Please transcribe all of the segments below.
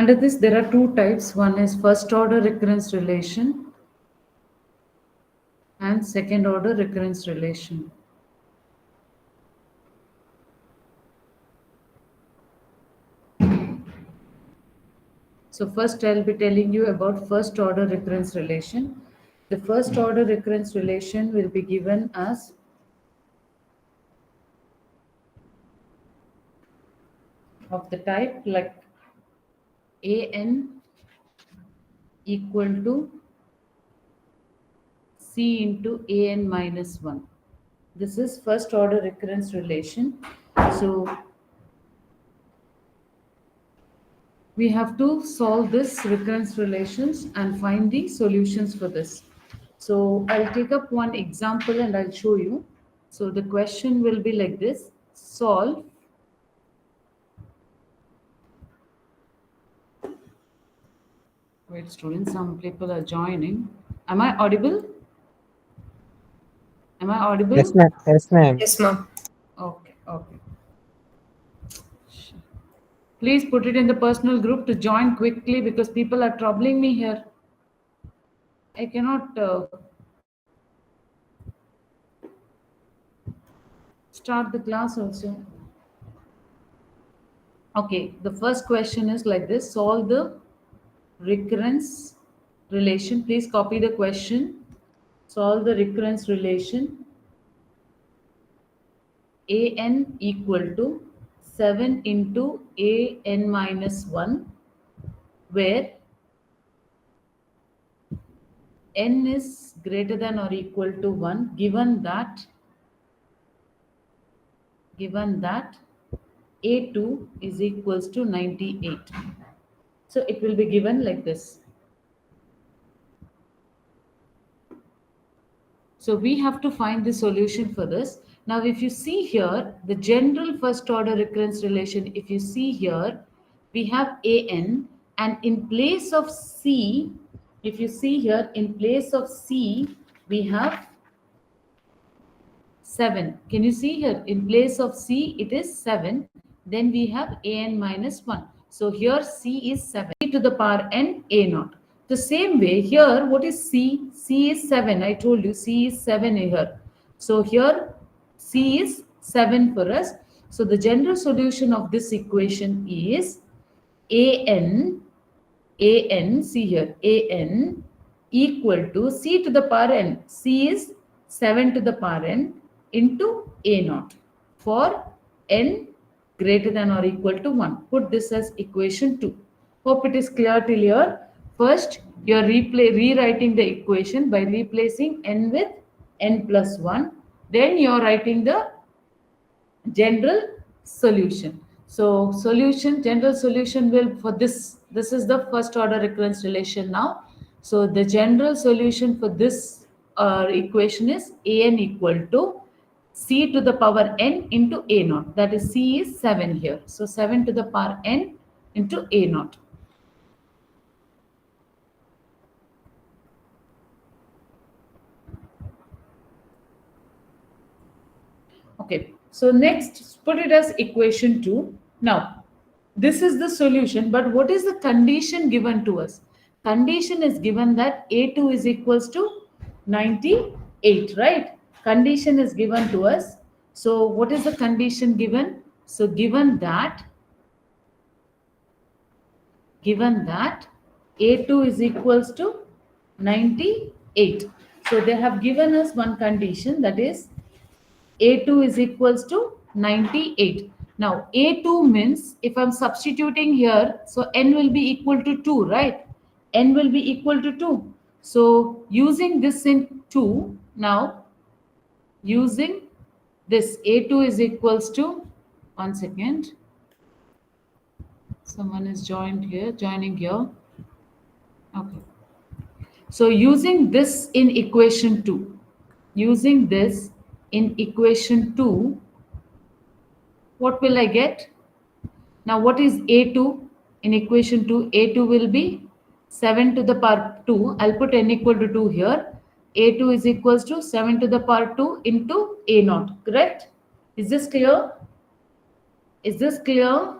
Under this, there are two types. One is first order recurrence relation and second order recurrence relation. So first I'll be telling you about first order recurrence relation. The first order recurrence relation will be given as of the type like an equal to c into an minus 1. This is first order recurrence relation. So we have to solve this recurrence relations and find the solutions for this. So I'll take up one example and I'll show you. So the question will be like this: solve wait students, some people are joining. Am I audible? Am I audible? Yes, ma'am. Yes, ma'am. Yes, ma'am. Okay. Please put it in the personal group to join quickly because people are troubling me here. I cannot start the class also. Okay, the first question is like this: solve the recurrence relation. Please copy the question. Solve the recurrence relation. An equal to 7 into an minus 1, where n is greater than or equal to 1, given that a2 is equals to 98. So it will be given like this. So we have to find the solution for this. Now, if you see here, the general first order recurrence relation, if you see here, we have an, and in place of c, if you see here, in place of c, we have 7. Can you see here? In place of c, it is 7. Then we have an minus 1. So here c is 7. C to the power n, a naught. The same way here, what is c? C is 7. I told you c is 7 here. So here c is 7 for us. So the general solution of this equation is an, see here, an equal to c to the power n. C is 7 to the power n into a naught for n greater than or equal to 1. Put this as equation 2. Hope it is clear till here. First, you are rewriting the equation by replacing n with n plus 1. Then you are writing the general solution. So general solution will for this is the first order recurrence relation now. So the general solution for this equation is an equal to c to the power n into a naught. That is c is 7 here. So 7 to the power n into a naught. Okay, so next put it as equation 2. Now, this is the solution, but what is the condition given to us? Condition is given that A2 is equals to 98, right? Condition is given to us. So what is the condition given? So given that A2 is equals to 98. So they have given us one condition, that is A2 is equals to 98. Now, A2 means if I'm substituting here, so n will be equal to 2, right? N will be equal to 2. So, using this in 2, now, using this A2 is equals to, 1 second. Someone is joining here. Okay. So, using this in equation 2, what will I get? Now, what is A2 in equation 2? A2 will be 7 to the power 2. I'll put n equal to 2 here. A2 is equals to 7 to the power 2 into A naught. Correct? Is this clear? Is this clear?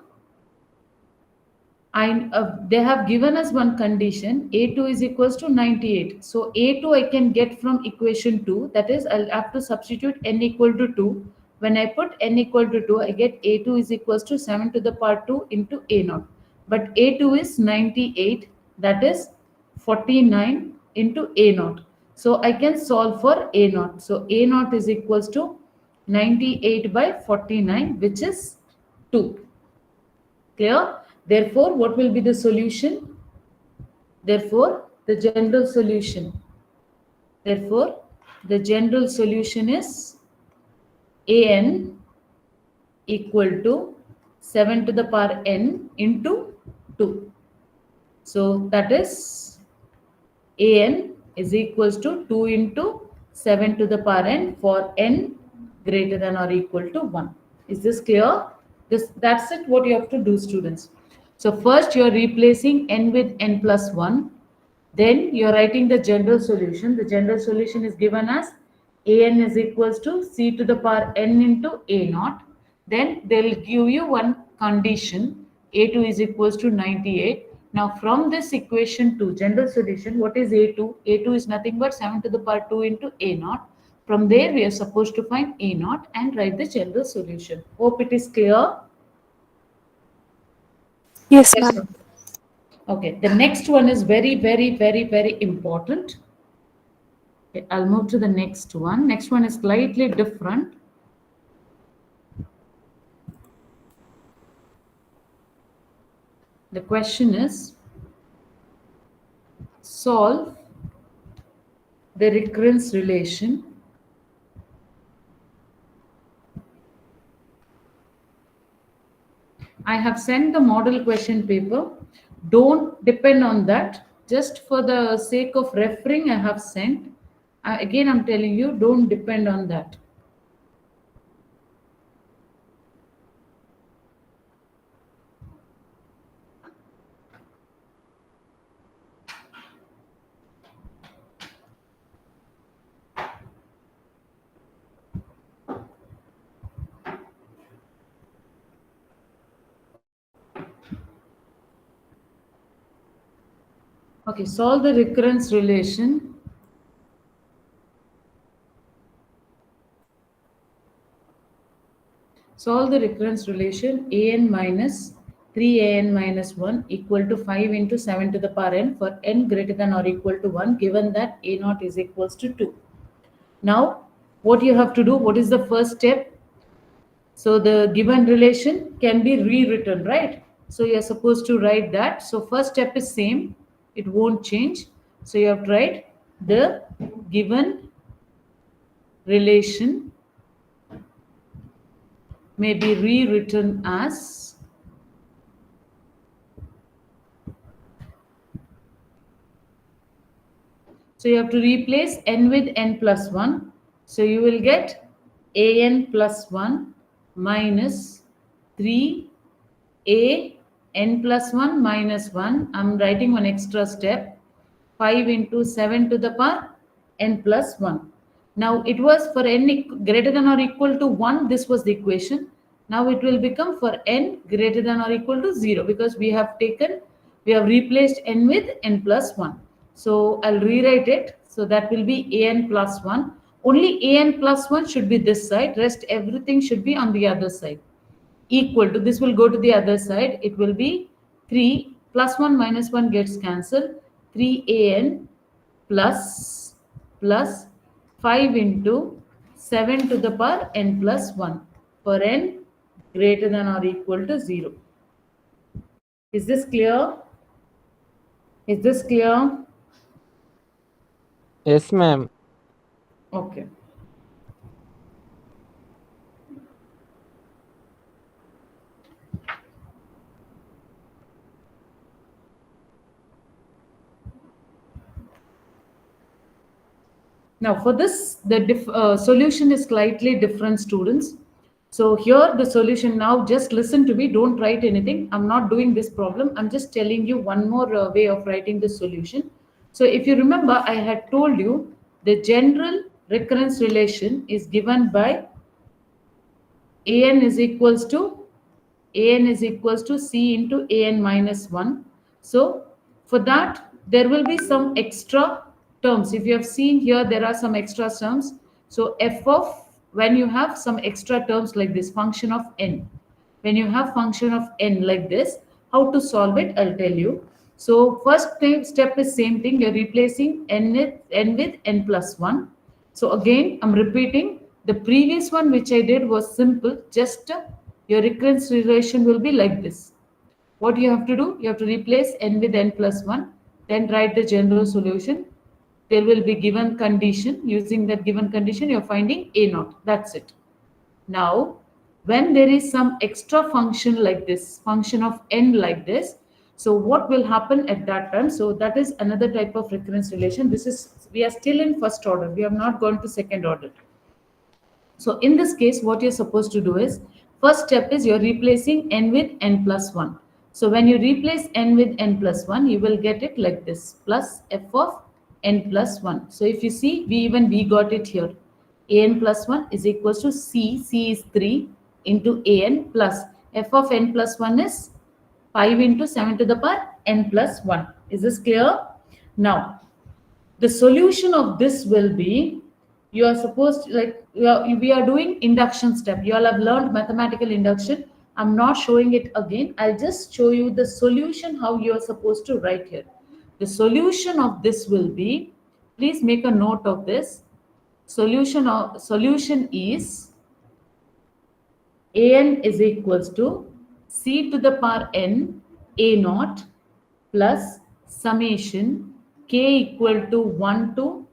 They have given us one condition, a2 is equals to 98. So a2 I can get from equation 2, that is I'll have to substitute n equal to 2. When I put n equal to 2, I get a2 is equals to 7 to the power 2 into a0. But a2 is 98, that is 49 into a0. So I can solve for a0. So a0 is equals to 98 by 49, which is 2. Clear? Therefore, what will be the solution? Therefore, the general solution. Therefore, the general solution is an equal to 7 to the power n into 2. So that is an is equals to 2 into 7 to the power n for n greater than or equal to 1. Is this clear? That's it, what you have to do, students. So first you are replacing n with n plus 1. Then you are writing the general solution. The general solution is given as an is equals to c to the power n into a naught. Then they will give you one condition, a2 is equals to 98. Now from this equation 2, general solution, what is a2? a2 is nothing but 7 to the power 2 into a naught. From there we are supposed to find a naught and write the general solution. Hope it is clear. Yes, ma'am. Okay, the next one is very, very, very, very important. Okay, I'll move to the next one. Next one is slightly different. The question is, solve the recurrence relation I have sent the model question paper. Don't depend on that. Just for the sake of referring, I have sent. Again, I'm telling you, don't depend on that. Okay, solve the recurrence relation. Solve the recurrence relation an minus 3an minus 1 equal to 5 into 7 to the power n for n greater than or equal to 1, given that a naught is equals to 2. Now, what you have to do, what is the first step? So the given relation can be rewritten, right? So you're supposed to write that. So first step is same, it won't change. So you have to write the given relation may be rewritten as so you have to replace n with n plus 1. So you will get an plus 1 minus 3 a n plus 1 minus 1. I'm writing one extra step. 5 into 7 to the power n plus 1. Now it was for n greater than or equal to 1, this was the equation. Now it will become for n greater than or equal to 0, because we have replaced n with n plus 1. So I'll rewrite it. So that will be an plus 1. Only an plus 1 should be this side, rest everything should be on the other side. Equal to, this will go to the other side, it will be 3 plus 1 minus 1 gets cancelled, 3an plus 5 into 7 to the power n plus 1 for n greater than or equal to 0. Is this clear? Is this clear? Yes, ma'am. Okay. Now for this, the solution is slightly different, students. So here the solution, now just listen to me, don't write anything. I'm not doing this problem. I'm just telling you one more way of writing the solution. So if you remember, I had told you the general recurrence relation is given by an is equals to an is equals to c into an minus 1. So for that, there will be some extra terms. If you have seen here, there are some extra terms. So f of, when you have some extra terms like this, function of n, when you have function of n like this, how to solve it, I'll tell you. So first step is same thing. You're replacing n with n plus 1. So again, I'm repeating. The previous one which I did was simple. Just your recurrence relation will be like this. What you have to do? You have to replace n with n plus 1. Then write the general solution. There will be given condition. Using that given condition, you're finding a naught. That's it. Now, when there is some extra function like this, function of n like this, so what will happen at that time? So that is another type of recurrence relation. This is, we are still in first order. We have not gone to second order. So in this case, what you're supposed to do is, first step is you're replacing n with n plus 1. So when you replace n with n plus 1, you will get it like this, plus f of n plus 1. So if you see, we got it here. An plus 1 is equals to c is 3 into an plus f of n plus 1 is 5 into 7 to the power n plus 1. Is this clear? Now, the solution of this will be, you are supposed to, like, we are doing induction step. You all have learned mathematical induction. I'm not showing it again. I'll just show you the solution, how you are supposed to write here. The solution of this will be, please make a note of this. Solution is an is equals to c to the power n a naught plus summation k equal to 1 to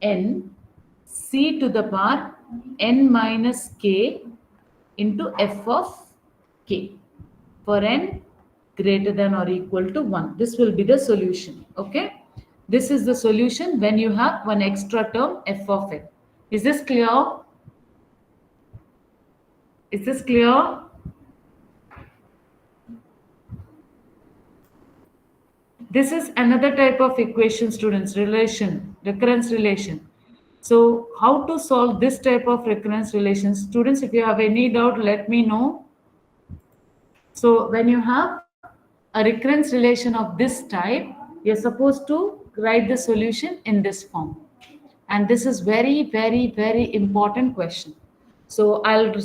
n c to the power n minus k into f of k for n greater than or equal to 1. This will be the solution. Okay. This is the solution when you have one extra term f of n. Is this clear? Is this clear? This is another type of equation, students, relation, recurrence relation. So how to solve this type of recurrence relation? Students, if you have any doubt, let me know. So when you have a recurrence relation of this type, you're supposed to write the solution in this form. And this is very, very, very important question. So I'll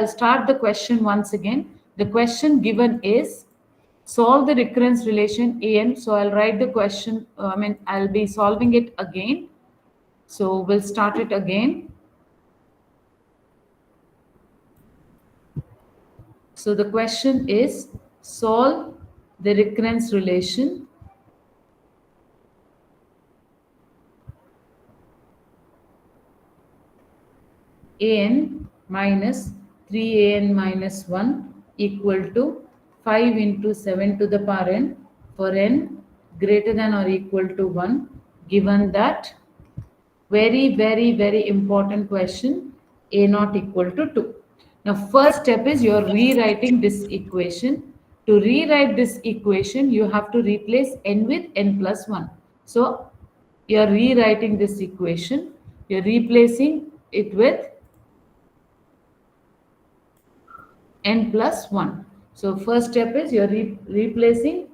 start the question once again. The question given is, solve the recurrence relation an. So I'll write the question, I'll be solving it again. So we'll start it again. So the question is, solve the recurrence relation an minus 3an minus 1 equal to 5 into 7 to the power n for n greater than or equal to 1, given that, very, very, very important question, a not equal to 2. Now, first step is you're rewriting this equation. To rewrite this equation, you have to replace n with n plus 1. So, you're rewriting this equation. You're replacing it with n plus 1. So, first step is you're replacing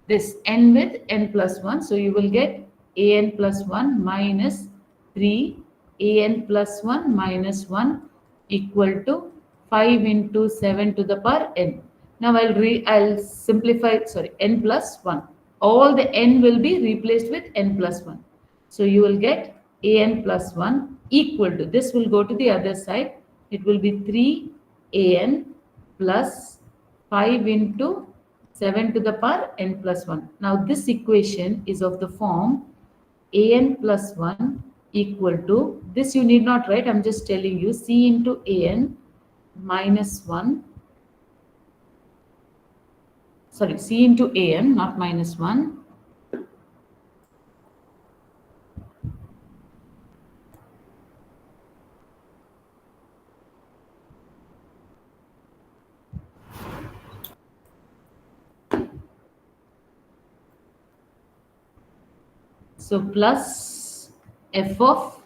this n with n plus 1. So, you will get an plus 1 minus 3 an plus 1 minus 1 equal to 5 into 7 to the power n. Now I'll simplify, sorry, n plus 1. All the n will be replaced with n plus 1. So you will get an plus 1 equal to, this will go to the other side. It will be 3 an plus 5 into 7 to the power n plus 1. Now this equation is of the form an plus 1 equal to, this you need not write, I'm just telling you, c into an minus 1, sorry, c into an, not minus 1, so plus f of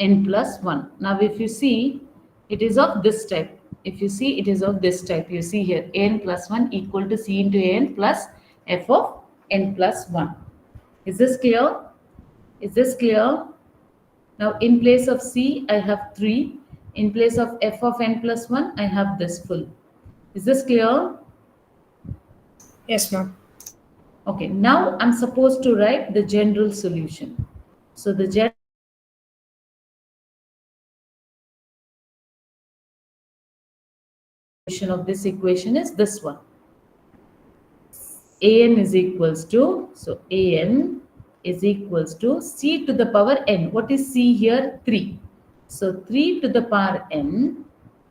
n plus 1. Now if you see, it is of this type. if you see, it is of this type. You see here, an plus 1 equal to c into an plus f of n plus 1. Is this clear? Is this clear? Now, in place of c, I have 3. In place of f of n plus 1, I have this full. Is this clear? Yes, ma'am. Okay, now I'm supposed to write the general solution. So the general solution of this equation is this one. An is equals to, so an is equals to c to the power n. What is c here? 3. So 3 to the power n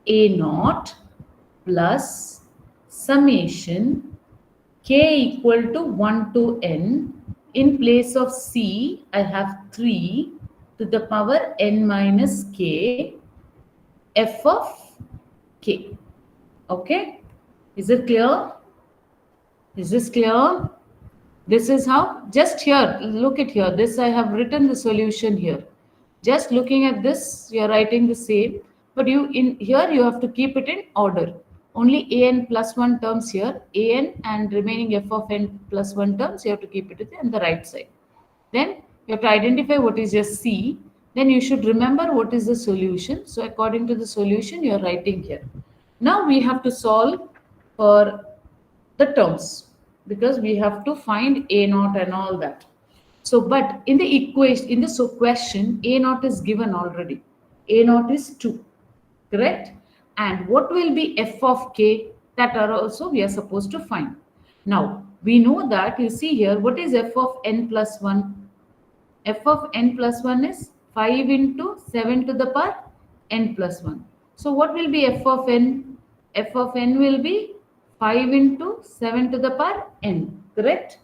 a naught plus summation k equal to 1 to n. In place of c, I have 3 to the power n minus k f of k. Okay? Is it clear? Is this clear? This is how, just here, look at here. This I have written the solution here. Just looking at this, you are writing the same. But you in here, you have to keep it in order. Only an plus 1 terms here, an and remaining f of n plus 1 terms, you have to keep it on the right side. Then you have to identify what is your C. Then you should remember what is the solution. So according to the solution, you are writing here. Now we have to solve for the terms because we have to find a naught and all that. So, but in the equation, in the question, a naught is given already. A naught is 2, correct? And what will be f of k? That are also we are supposed to find. Now, we know that, you see here, what is f of n plus 1? F of n plus 1 is 5 into 7 to the power n plus 1. So what will be f of n? F of n will be 5 into 7 to the power n, correct?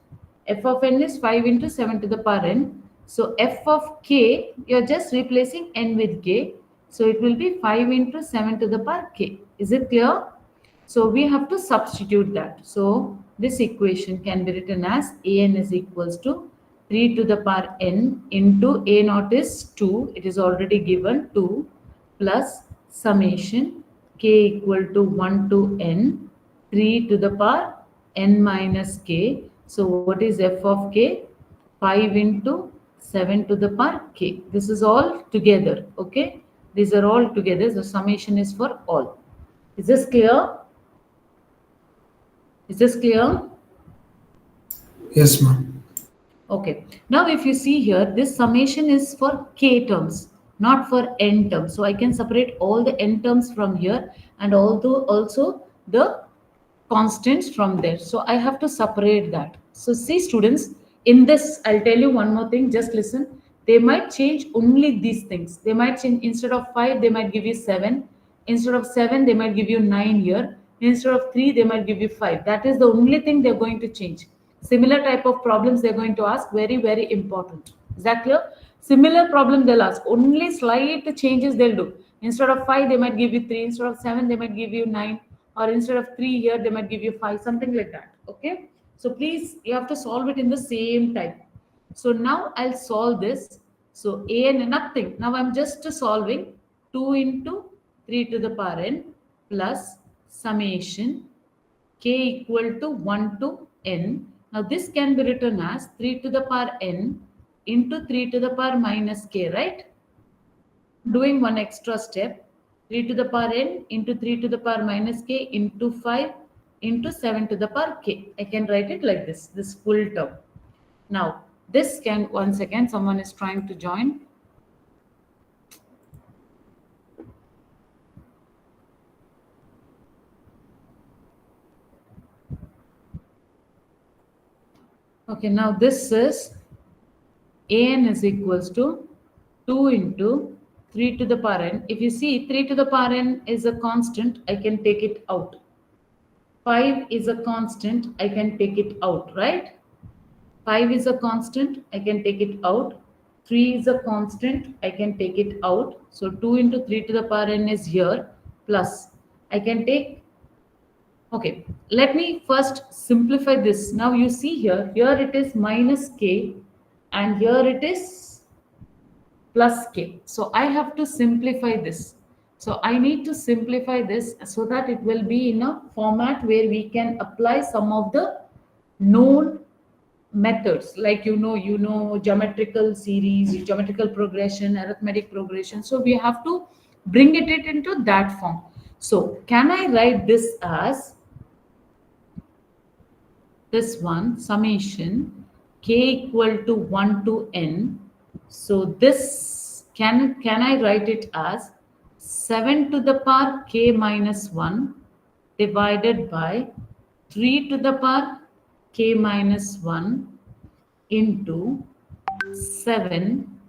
F of n is 5 into 7 to the power n. So f of k, you're just replacing n with k. So it will be 5 into 7 to the power k. Is it clear? So we have to substitute that. So this equation can be written as an is equals to 3 to the power n into a naught is 2. It is already given 2 plus summation k equal to 1 to n 3 to the power n minus k. So what is f of k? 5 into 7 to the power k. This is all together. Okay. These are all together. The summation is for all. Is this clear? Is this clear? Yes, ma'am. Okay. Now, if you see here, this summation is for k terms, not for n terms. So I can separate all the n terms from here and also the constants from there. So I have to separate that. So see, students, in this, I'll tell you one more thing. Just listen. They might change only these things. They might change, instead of 5, they might give you 7. Instead of 7, they might give you 9 here. Instead of 3, they might give you 5. That is the only thing they're going to change. Similar type of problems they're going to ask, very, very important. Is that clear? Similar problem they'll ask. Only slight changes they'll do. Instead of 5, they might give you 3. Instead of 7, they might give you 9. Or instead of 3 here, they might give you 5, something like that. Okay. So please, you have to solve it in the same type. So now I'll solve this. So an nothing. Now I'm just solving 2 into 3 to the power n plus summation k equal to 1 to n. Now this can be written as 3 to the power n into 3 to the power minus k, right? Doing one extra step, 3 to the power n into 3 to the power minus k into 5 into 7 to the power k. I can write it like this full term. Now, this can, once again, someone is trying to join. Okay, now this is an is equals to 2 into 3 to the power n. If you see 3 to the power n is a constant, I can take it out. 5 is a constant, I can take it out, right? 5 is a constant, I can take it out. 3 is a constant, I can take it out. So 2 into 3 to the power n is here, plus I can take. Okay, let me first simplify this. Now you see here it is minus k and here it is plus k. So I have to simplify this. So I need to simplify this so that it will be in a format where we can apply some of the known methods, like geometrical series, geometrical progression, arithmetic progression. So we have to bring it into that form. So can I write this as this one, summation k equal to 1 to n? So this can I write it as 7 to the power k minus 1 divided by 3 to the power k minus 1 into 7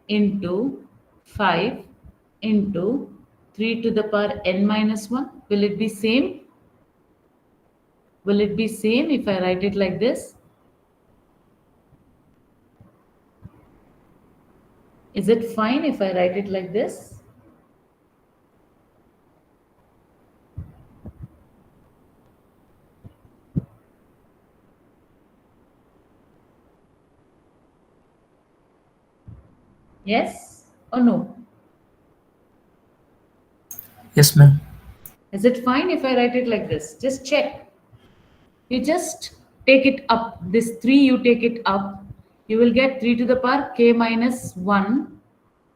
into 5 into 3 to the power n minus 1. Will it be same? Will it be same if I write it like this? Is it fine if I write it like this? Yes or no? Yes, ma'am. Is it fine if I write it like this? Just check. You just take it up. This 3, you take it up. You will get 3 to the power k minus 1.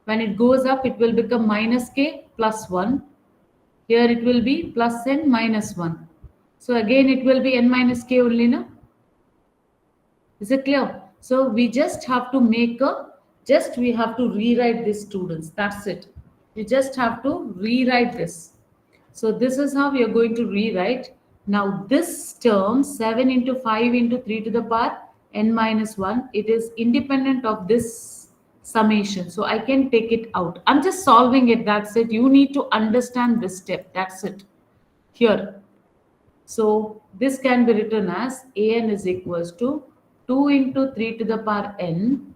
When it goes up, it will become minus k plus 1. Here it will be plus n minus 1. So again, it will be n minus k only, no? Is it clear? So we just have to we have to rewrite this, students. That's it. You just have to rewrite this. So this is how we are going to rewrite. Now this term 7 into 5 into 3 to the power n minus 1, it is independent of this summation. So I can take it out. I'm just solving it. That's it. You need to understand this step. That's it. Here. So this can be written as an is equals to 2 into 3 to the power n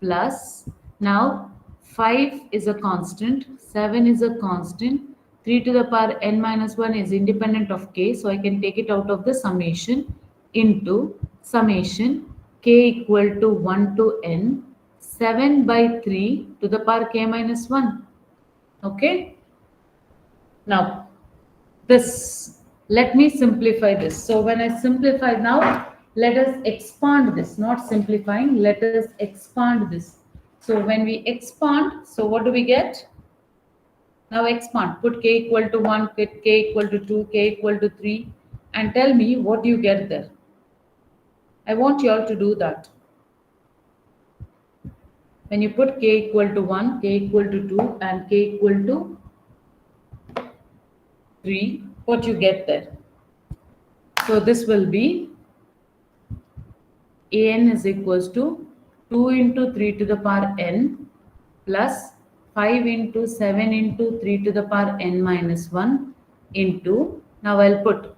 plus, now 5 is a constant, 7 is a constant, 3 to the power n minus 1 is independent of k, so I can take it out of the summation, into summation k equal to 1 to n 7 by 3 to the power k minus 1. Okay. Now this, let me simplify this. So when I simplify now, let us expand this, not simplifying, let us expand this. So when we expand, so what do we get? Now expand, put k equal to 1, put k equal to 2, k equal to 3, and tell me what you get there. I want you all to do that. When you put k equal to 1, k equal to 2, and k equal to 3, what you get there? So this will be an is equals to 2 into 3 to the power n plus 5 into 7 into 3 to the power n minus 1 into, now I'll put,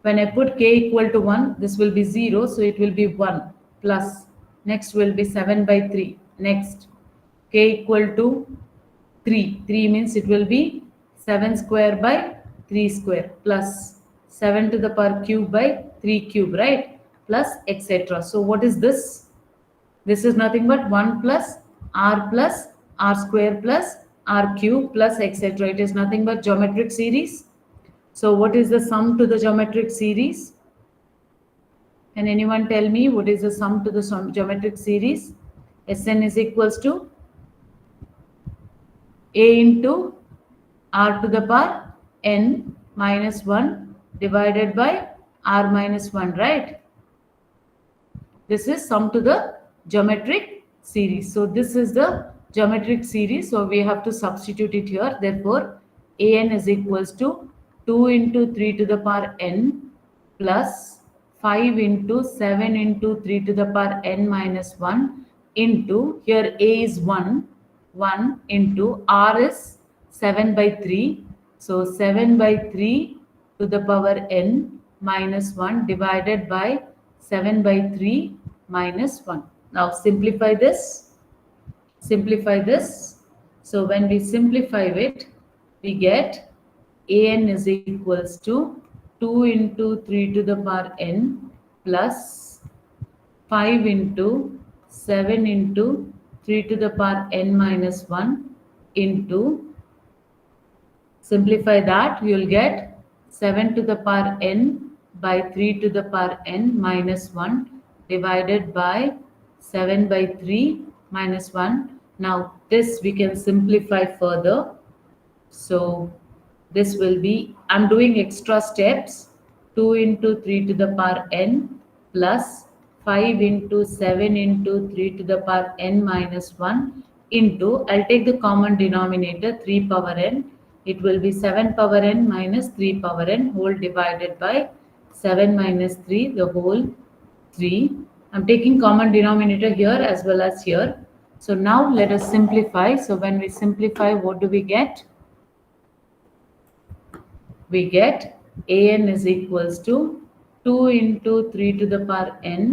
when I put k equal to 1, this will be 0, so it will be 1 plus, next will be 7 by 3, next k equal to 3, 3 means it will be 7 square by 3 square plus 7 to the power cube by 3 cube, right? Plus etc. So what is this? This is nothing but 1 plus r square plus r cube plus etc. It is nothing but geometric series. So what is the sum to the geometric series? Can anyone tell me what is the sum to the geometric series? Sn is equals to a into r to the power n minus 1 divided by r minus 1, right? This is sum to the geometric series. So this is the geometric series. So we have to substitute it here. Therefore, an is equals to 2 into 3 to the power n plus 5 into 7 into 3 to the power n minus 1 into, here a is 1 into r is 7 by 3. So 7 by 3 to the power n minus 1 divided by 7 by 3 minus 1. Now simplify this. Simplify this. So when we simplify it, we get an is equals to 2 into 3 to the power n plus 5 into 7 into 3 to the power n minus 1 into Simplify that, you'll get 7 to the power n by 3 to the power n minus 1 divided by 7 by 3 minus 1. Now this we can simplify further. So this will be, I'm doing extra steps, 2 into 3 to the power n plus 5 into 7 into 3 to the power n minus 1 into, I'll take the common denominator 3 power n. It will be 7 power n minus 3 power n whole divided by 7 minus 3 the whole 3. I'm taking common denominator here as well as here. So now let us simplify. So when we simplify, what do we get? We get an is equals to 2 into 3 to the power n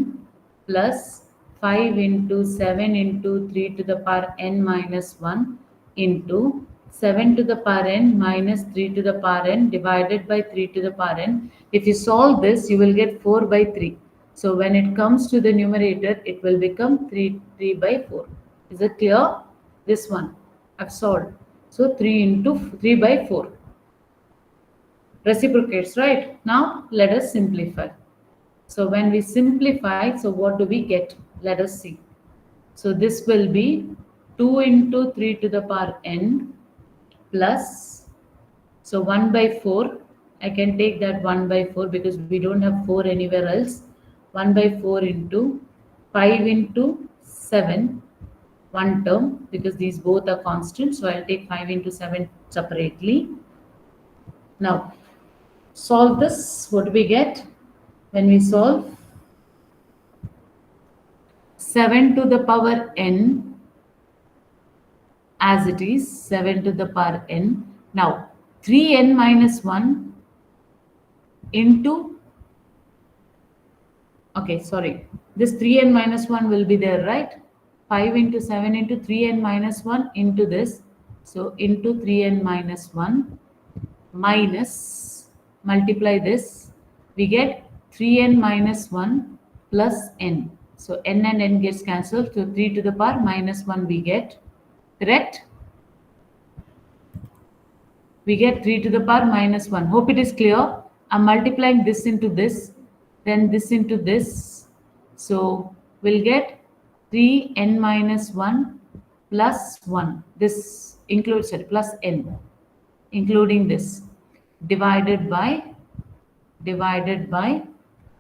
plus 5 into 7 into 3 to the power n minus 1 into 7 to the power n minus 3 to the power n divided by 3 to the power n. If you solve this, you will get 4 by 3. So when it comes to the numerator, it will become 3 by 4. Is it clear? This one I've solved. So 3 into 3 by 4 reciprocates, right? Now let us simplify. So when we simplify, so what do we get? Let us see. So this will be 2 into 3 to the power n plus, so 1 by 4. I can take that 1 by 4 because we don't have 4 anywhere else. 1 by 4 into 5 into 7, one term, because these both are constant. So I'll take 5 into 7 separately. Now solve this. What do we get? When we solve, 7 to the power n as it is, 7 to the power n. Now 3n minus 1 into, okay, sorry, this 3n minus 1 will be there, right? 5 into 7 into 3n minus 1 into this. So into 3n minus 1 minus, multiply this, we get 3n minus 1 plus n. So n and n gets cancelled. So 3 to the power minus 1 we get. Correct? We get 3 to the power minus 1. Hope it is clear. I'm multiplying this into this, then this into this. So we'll get 3n minus 1 plus 1. This includes it, plus n, including this, divided by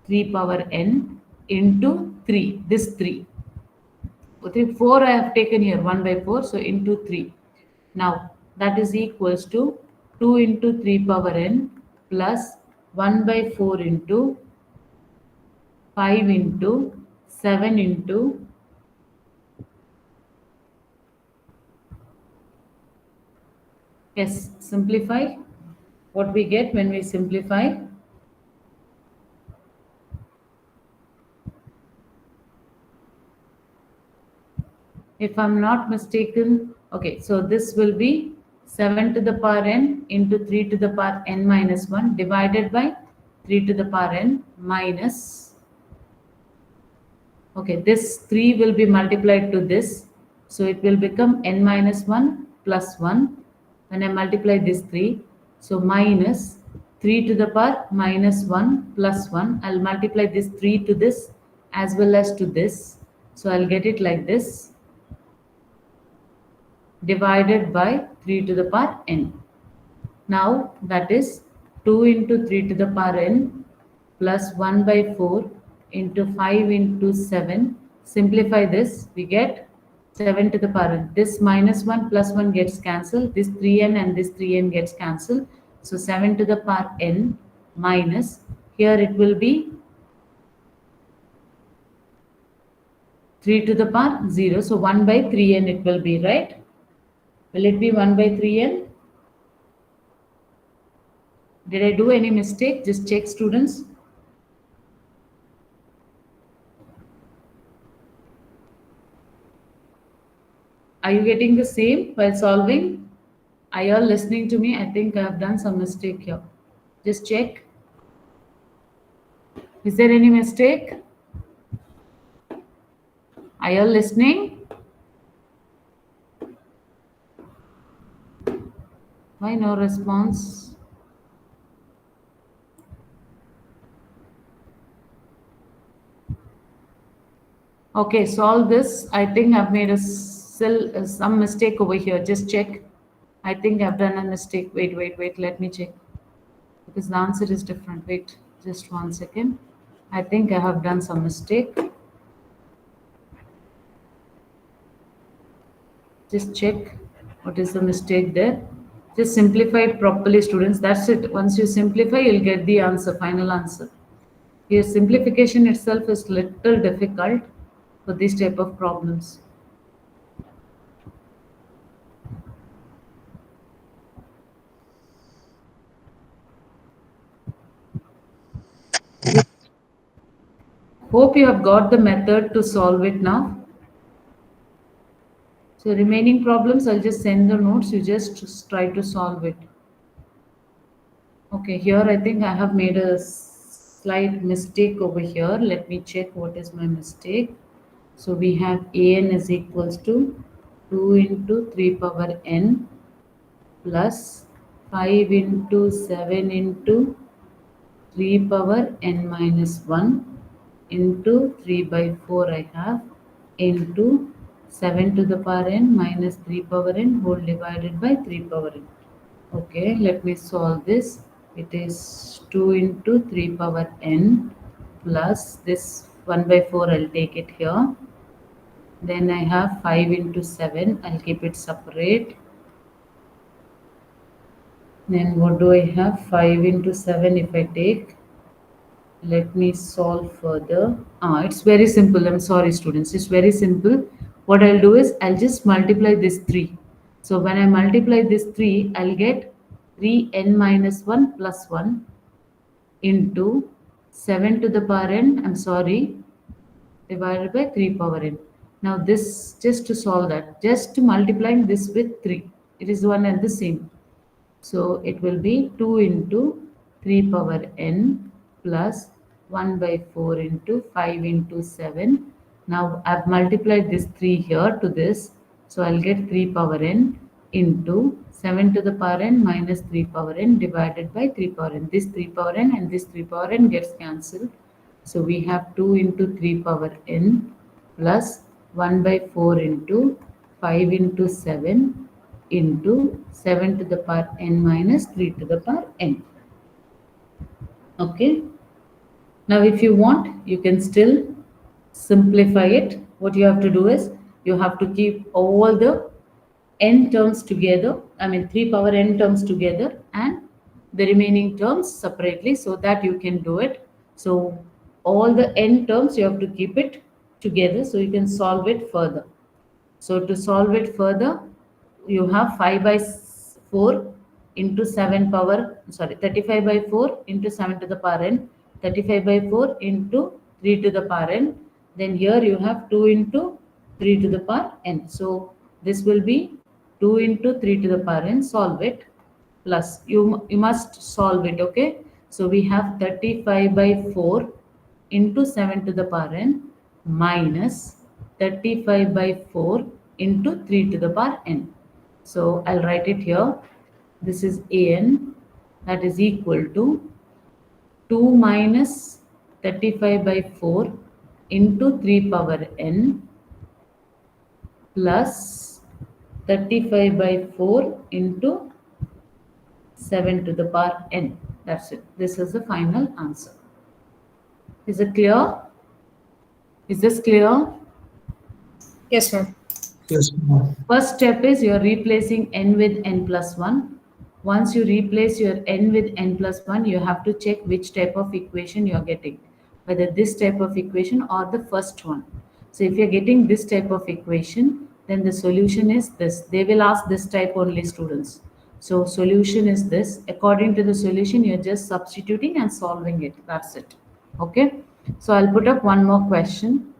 3 power n into 3. This 3. 4 I have taken here, 1 by 4. So into 3. Now that is equals to 2 into 3 power n plus 1 by 4 into 5 into 7 into, yes, simplify. What we get when we simplify? If I'm not mistaken, okay, so this will be 7 to the power n into 3 to the power n minus 1 divided by 3 to the power n minus, okay, this 3 will be multiplied to this. So it will become n minus 1 plus 1. When I multiply this 3, so minus 3 to the power minus 1 plus 1. I'll multiply this 3 to this as well as to this. So I'll get it like this, divided by 3 to the power n. Now that is 2 into 3 to the power n plus 1 by 4 into 5 into 7. Simplify this, we get 7 to the power n. This minus 1 plus 1 gets cancelled. This 3n and this 3n gets cancelled. So 7 to the power n minus, here it will be 3 to the power 0. So 1 by 3n it will be, right? Will it be 1 by 3n? Did I do any mistake? Just check, students. Are you getting the same while solving? Are you all listening to me? I think I have done some mistake here. Just check. Is there any mistake? Are you all listening? Why no response? Okay, solve this. I think I've made some mistake over here. Just check. I think I've done a mistake. Wait. Let me check. Because the answer is different. Wait, just 1 second. I think I have done some mistake. Just check what is the mistake there. Just simplify it properly, students. That's it. Once you simplify, you'll get the answer, final answer. Here, simplification itself is little difficult for these type of problems. Hope you have got the method to solve it now. So remaining problems, I'll just send the notes. You just try to solve it. Okay, here I think I have made a slight mistake over here. Let me check what is my mistake. So we have an is equals to 2 into 3 power n plus 5 into 7 into 3 power n minus 1 into 3 by 4 I have into 7 to the power n minus 3 power n whole divided by 3 power n. Okay, let me solve this. It is 2 into 3 power n plus this 1 by 4 I'll take it here. Then I have 5 into 7. I'll keep it separate. Then what do I have? 5 into 7 if I take. Let me solve further. It's very simple. I'm sorry, students. It's very simple. What I'll do is I'll just multiply this 3. So when I multiply this 3, I'll get 3n minus 1 plus 1 into 7 to the power n. I'm sorry, divided by 3 power n. Now this, just to solve that, just multiplying this with 3, it is one and the same. So it will be 2 into 3 power n plus 1 by 4 into 5 into 7. Now I've multiplied this 3 here to this. So I'll get 3 power n into 7 to the power n minus 3 power n divided by 3 power n. This 3 power n and this 3 power n gets cancelled. So we have 2 into 3 power n plus 1 by 4 into 5 into 7 into 7 to the power n minus 3 to the power n. Okay. Now if you want, you can still simplify it. What you have to do is you have to keep all the n terms together, I mean 3 power n terms together and the remaining terms separately so that you can do it. So all the n terms you have to keep it together so you can solve it further. So to solve it further, you have 5 by 4 into 7 power, sorry, 35 by 4 into 7 to the power n, 35 by 4 into 3 to the power n. Then here you have 2 into 3 to the power n. So this will be 2 into 3 to the power n, solve it, plus you must solve it, okay? So we have 35 by 4 into 7 to the power n minus 35 by 4 into 3 to the power n. So I'll write it here. This is an, that is equal to 2 minus 35 by 4 into 3 power n plus 35 by 4 into 7 to the power n. That's it. This is the final answer. Is it clear? Is this clear? Yes, ma'am. Yes, ma'am. First step is you're replacing n with n plus 1. Once you replace your n with n plus 1, you have to check which type of equation you're getting, whether this type of equation or the first one. So if you're getting this type of equation, then the solution is this. They will ask this type only, students. So solution is this. According to the solution, you're just substituting and solving it. That's it. Okay. So I'll put up one more question.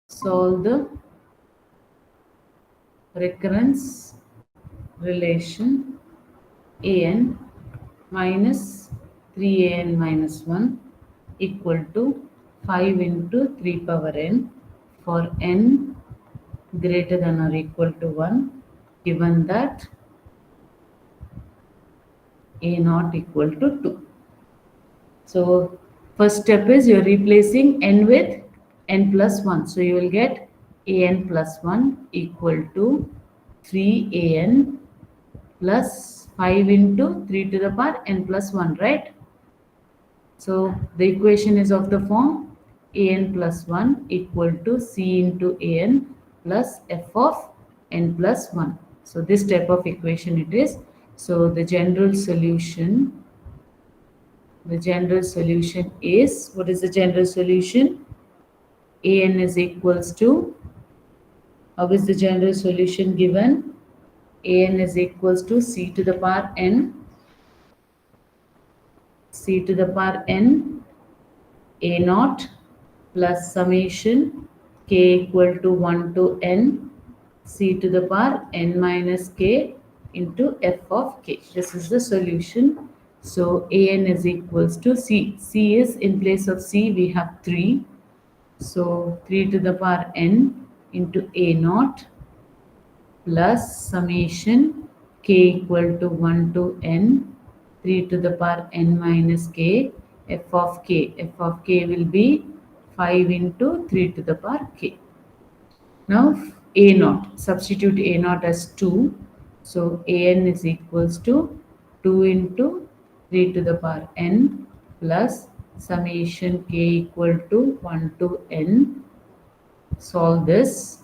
Solve the recurrence relation an minus 3an minus 1 equal to 5 into 3 power n for n greater than or equal to 1, given that a naught equal to 2. So first step is you're replacing n with n plus 1. So you will get an plus 1 equal to 3an plus 5 into 3 to the power n plus 1, right? So the equation is of the form an plus 1 equal to c into an plus f of n plus 1. So this type of equation it is. So the general solution is, what is the general solution? An is equals to, how is the general solution given? An is equals to c to the power n, c to the power n a naught plus summation k equal to 1 to n c to the power n minus k into f of k. This is the solution. So an is equals to c. C is, in place of c we have 3. So 3 to the power n into a naught plus summation k equal to 1 to n 3 to the power n minus k f of k. F of k will be 5 into 3 to the power k. Now a naught, substitute a naught as 2. So an is equals to 2 into 3 to the power n plus summation k equal to 1 to n. Solve this.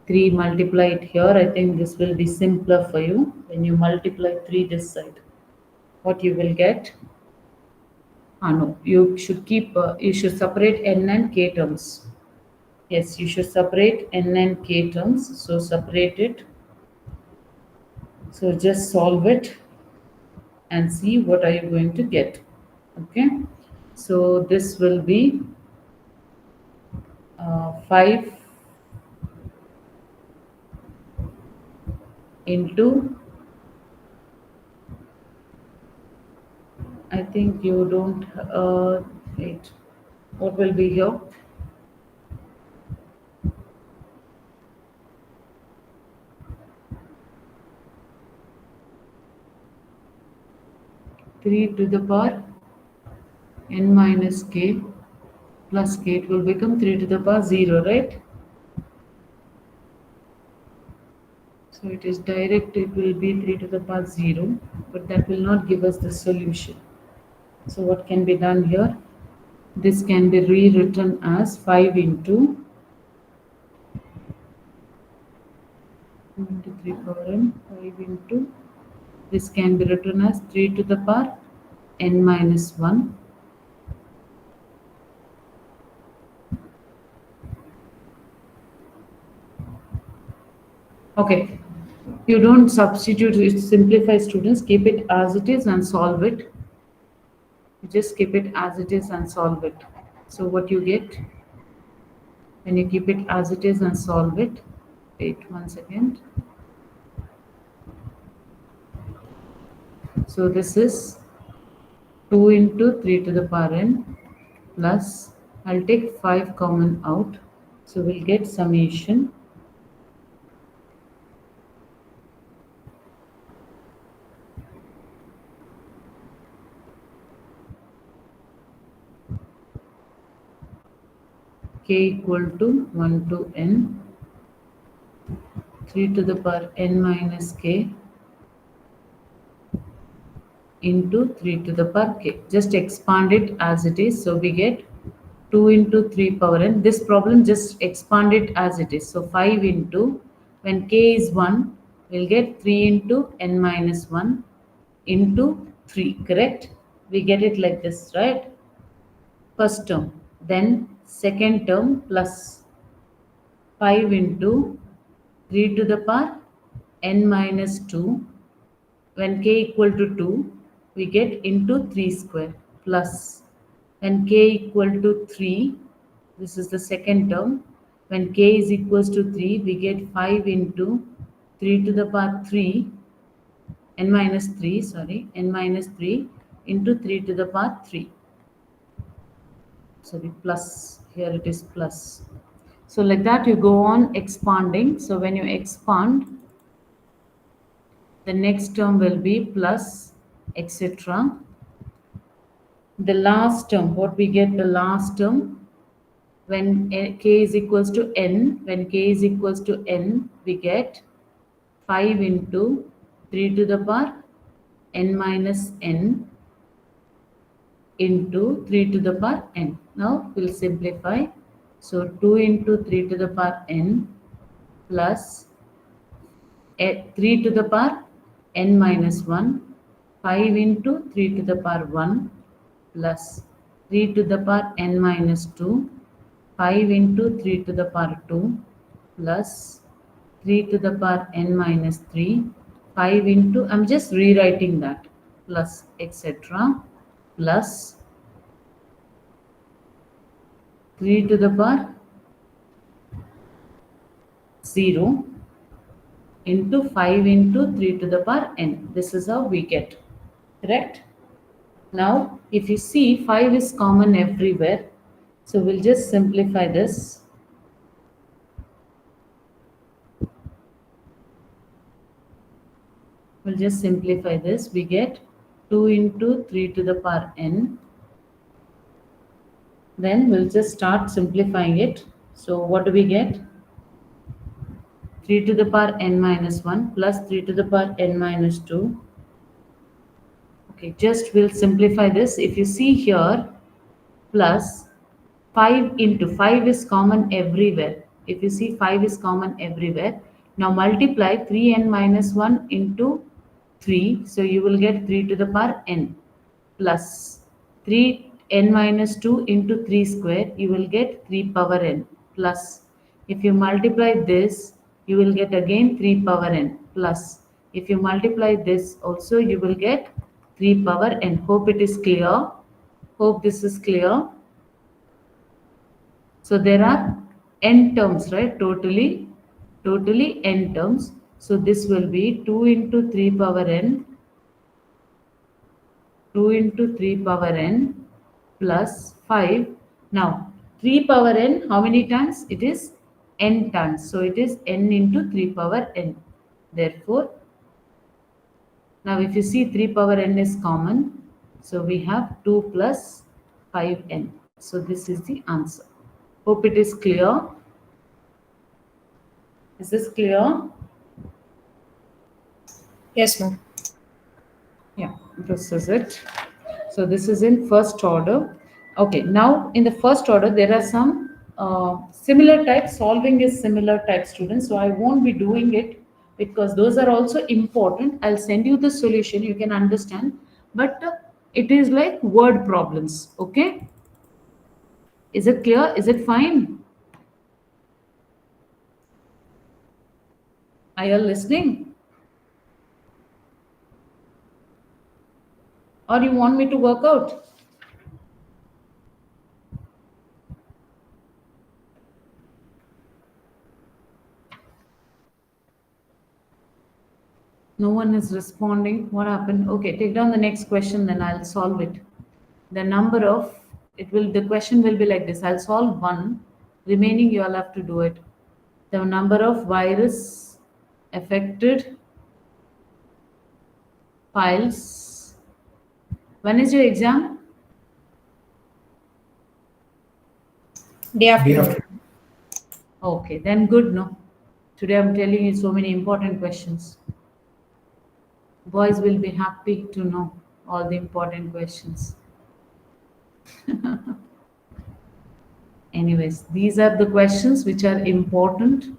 3 multiply it here. I think this will be simpler for you. When you multiply 3 this side, what you will get? No, you should keep, you should separate n and k terms. Yes, you should separate n and k terms. So separate it. So just solve it and see what are you going to get. Okay. So this will be 5 into, I think you don't, wait, what will be here? 3 to the power n minus k plus k, it will become 3 to the power 0, right? So it is direct, it will be 3 to the power 0, but that will not give us the solution. So what can be done here? This can be rewritten as 5 into 3 power n, 5 into, this can be written as 3 to the power n minus 1 Okay, you don't substitute it, simplify, students. Keep it as it is and solve it. You just keep it as it is and solve it. So what you get when you keep it as it is and solve it, wait 1 second. So this is 2 into 3 to the power n plus, I'll take 5 common out. So we'll get summation k equal to 1 to n 3 to the power n minus k into 3 to the power k. Just expand it as it is. So we get 2 into 3 power n. This problem just expand it as it is. So 5 into, when k is 1, we'll get 3 into n minus 1 into 3, correct? We get it like this, right? First term. Then second term plus 5 into 3 to the power n minus 2. When k equal to 2, we get into 3 square plus, when k equal to 3, this is the second term. When k is equals to 3, we get 5 into 3 to the power 3, n minus 3, sorry, n minus 3 into 3 to the power 3. Sorry, plus. Here it is plus. So like that you go on expanding. So when you expand, the next term will be plus, etc. The last term, what we get the last term, when k is equals to n, when k is equals to n, we get 5 into 3 to the power n minus n into 3 to the power n. Now we'll simplify. So 2 into 3 to the power n plus 3 to the power n minus 1, 5 into 3 to the power 1 plus 3 to the power n minus 2, 5 into 3 to the power 2 plus 3 to the power n minus 3, 5 into, I'm just rewriting that, plus etc. plus 3 to the power 0 into 5 into 3 to the power n. This is how we get. Correct? Now, if you see 5 is common everywhere. So we'll just simplify this. We'll just simplify this. We get 2 into 3 to the power n. Then we'll just start simplifying it. So what do we get? 3 to the power n minus 1 plus 3 to the power n minus 2. Okay, just we'll simplify this. If you see here, plus 5 into 5 is common everywhere. If you see 5 is common everywhere. Now multiply 3n minus 1 into 3. So you will get 3 to the power n plus 3n minus 2 into 3 square. You will get 3 power n plus. If you multiply this, you will get again 3 power n plus. If you multiply this also, you will get 3 power n. Hope it is clear. Hope this is clear. So there are n terms, right? Totally n terms. So this will be 2 into 3 power n, 2 into 3 power n plus 5. Now 3 power n, how many times? It is n times. So it is n into 3 power n. Therefore, now if you see 3 power n is common, so we have 2 plus 5n. So this is the answer. Hope it is clear. Is this clear? Yes, ma'am. Yeah, this is it. So this is in first order. Okay, now in the first order, there are some similar types. Solving is similar type, students. So I won't be doing it because those are also important. I'll send you the solution. You can understand. But it is like word problems. Okay. Is it clear? Is it fine? Are you all listening? Or you want me to work out? No one is responding. What happened? Okay, take down the next question, then I'll solve it. The number of the question will be like this. I'll solve one. Remaining you all have to do it. The number of virus affected files. When is your exam? Day after Day tomorrow. after. Okay, then good, no? Today I'm telling you so many important questions. Boys will be happy to know all the important questions. Anyways, these are the questions which are important,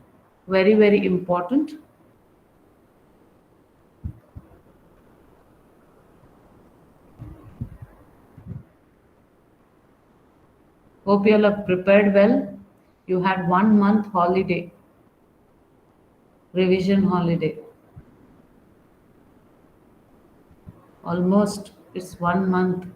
very, very important. Hope you all have prepared well. You had 1 month holiday, revision holiday. Almost it's 1 month.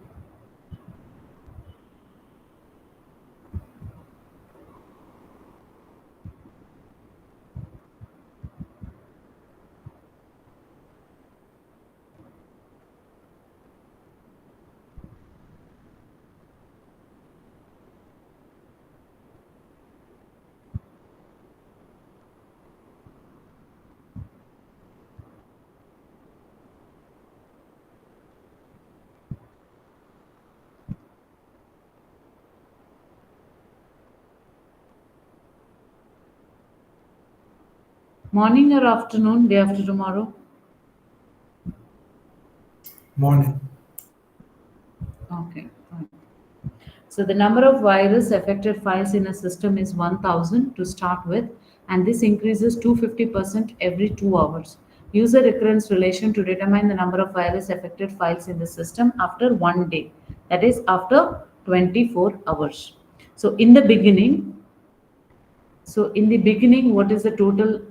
Morning or afternoon, day after tomorrow? Morning. Okay, fine. So the number of virus affected files in a system is 1000 to start with, and this increases 250% every 2 hours. Use a recurrence relation to determine the number of virus affected files in the system after 1 day, that is after 24 hours. So in the beginning, what is the total?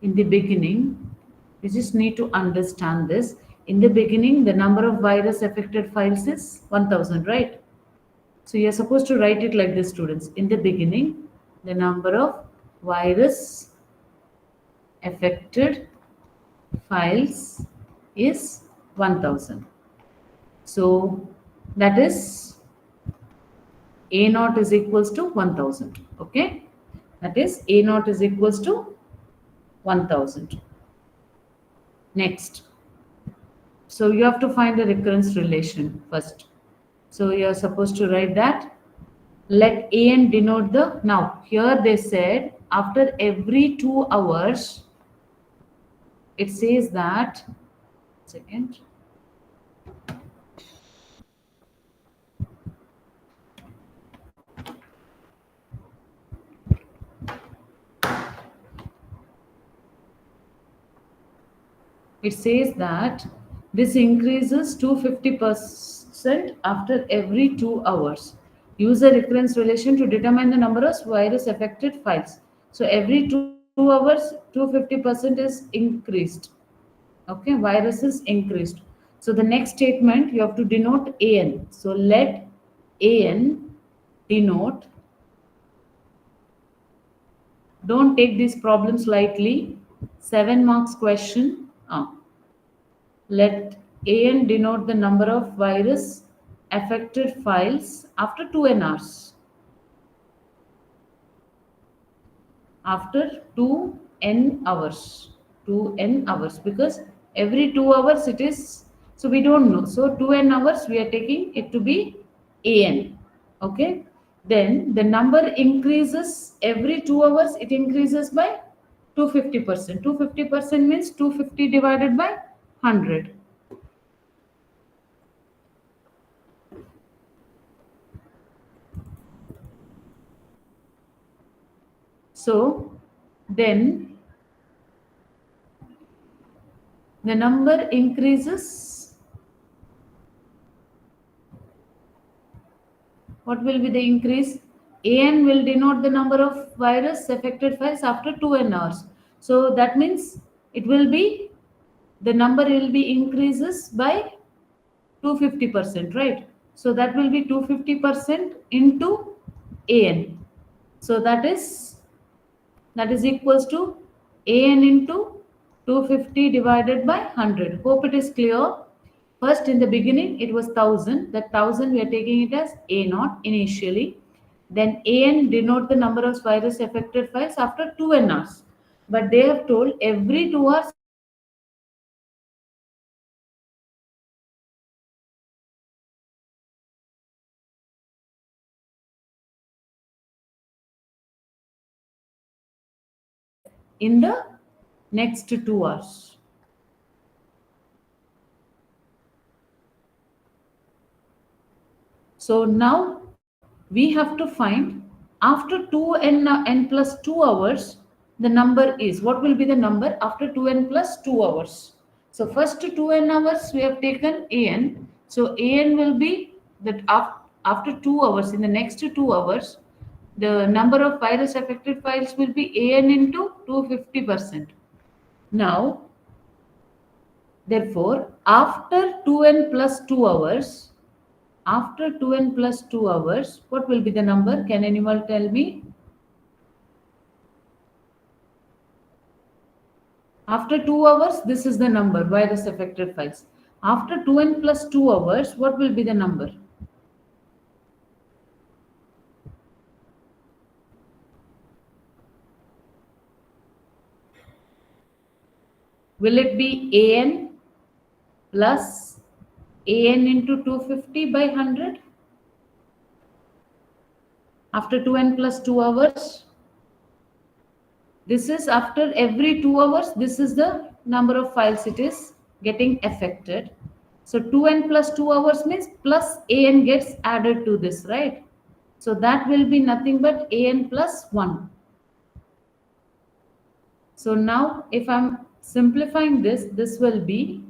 In the beginning, we just need to understand this. In the beginning, the number of virus affected files is 1000, right? So you're supposed to write it like this, students. In the beginning, the number of virus affected files is 1000. So that is A naught is equals to 1000. Okay, that is A naught is equals to 1000. Next, so you have to find the recurrence relation first. So you are supposed to write that. Let an denote the, now here they said after every 2 hours, it says that, second, it says that this increases 250% after every 2 hours. Use a recurrence relation to determine the number of virus affected files. So every 2 hours, 250% is increased. Okay, virus is increased. So the next statement you have to denote an. So let an denote, don't take these problems lightly, 7 marks question. Let an denote the number of virus affected files after 2 hours. After 2 hours. 2 hours, because every 2 hours it is, so we don't know. So 2 hours we are taking it to be an. Okay. Then the number increases every 2 hours, it increases by 250%. 250% means 250 divided by 100. So then the number increases. What will be the increase? An will denote the number of virus affected files after 2 hours. So that means it will be, the number will be increases by 250%, right? So that will be 250% into an. So that is equals to an into 250 divided by 100. Hope it is clear. First, in the beginning, it was 1000. That 1000 we are taking it as A naught initially. Then an denote the number of virus affected files after 2 hours. But they have told every 2 hours it increases. So that is why we have taken it as A naught. So that is equals to A in the next 2 hours. So now we have to find after 2n plus 2 hours, the number is, what will be the number after 2n plus 2 hours? So first 2n hours we have taken an. So an will be that after 2 hours, in the next 2 hours, the number of virus affected files will be an into 250%. Now, therefore, after 2n plus 2 hours, after 2n plus 2 hours, what will be the number? Can anyone tell me? After 2 hours, this is the number, virus affected files. After 2n plus 2 hours, what will be the number? Will it be an plus an into 250 by 100? After 2n plus 2 hours? This is after every 2 hours, this is the number of files it is getting affected. So 2n plus 2 hours means plus an gets added to this, right? So that will be nothing but an plus 1. So now if I'm simplifying this, this will be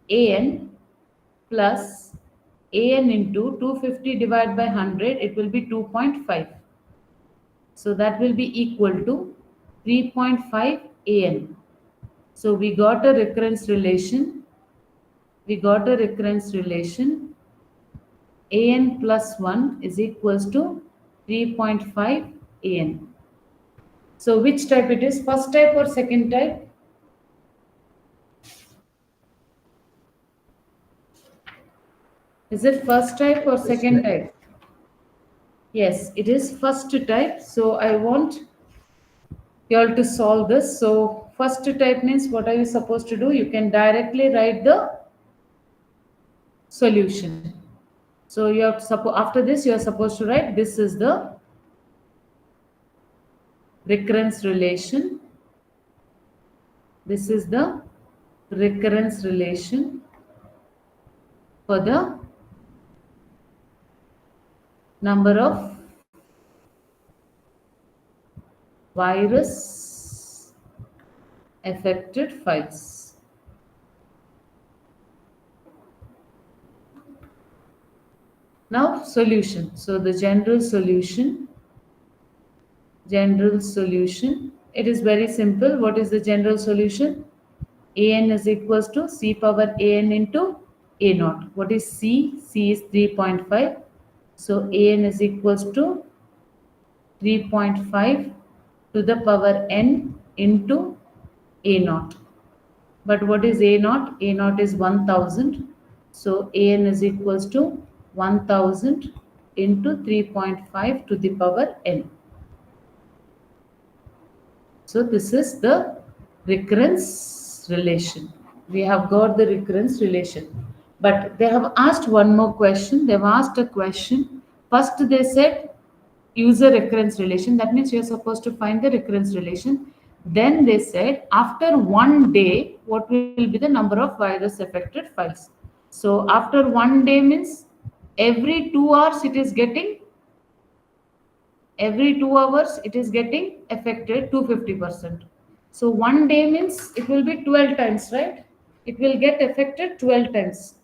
an plus an into 250 divided by 100, it will be 2.5. So that will be equal to 3.5 an. So we got a recurrence relation. We got a recurrence relation. An plus 1 is equals to 3.5 an. So which type it is? First type or second type? Is it first type or second type? Yes, it is first type. So I want you all to solve this. So first type means what are you supposed to do? You can directly write the solution. So you have after this you are supposed to write this is the recurrence relation. This is the recurrence relation for the number of virus affected files. Now solution. So the general solution, it is very simple. What is the general solution? An is equals to c power an into a naught. What is c? C is 3.5. So an is equals to 3.5 to the power n into a naught. But what is a naught? A naught is 1000. So an is equals to 1000 into 3.5 to the power n. So this is the recurrence relation. We have got the recurrence relation. But they have asked one more question. They have asked a question. First they said use a recurrence relation. That means you're supposed to find the recurrence relation. Then they said after 1 day, what will be the number of virus affected files? So after 1 day means every 2 hours it is getting, every 2 hours it is getting affected 250%. So 1 day means it will be 12 times, right? It will get affected 12 times.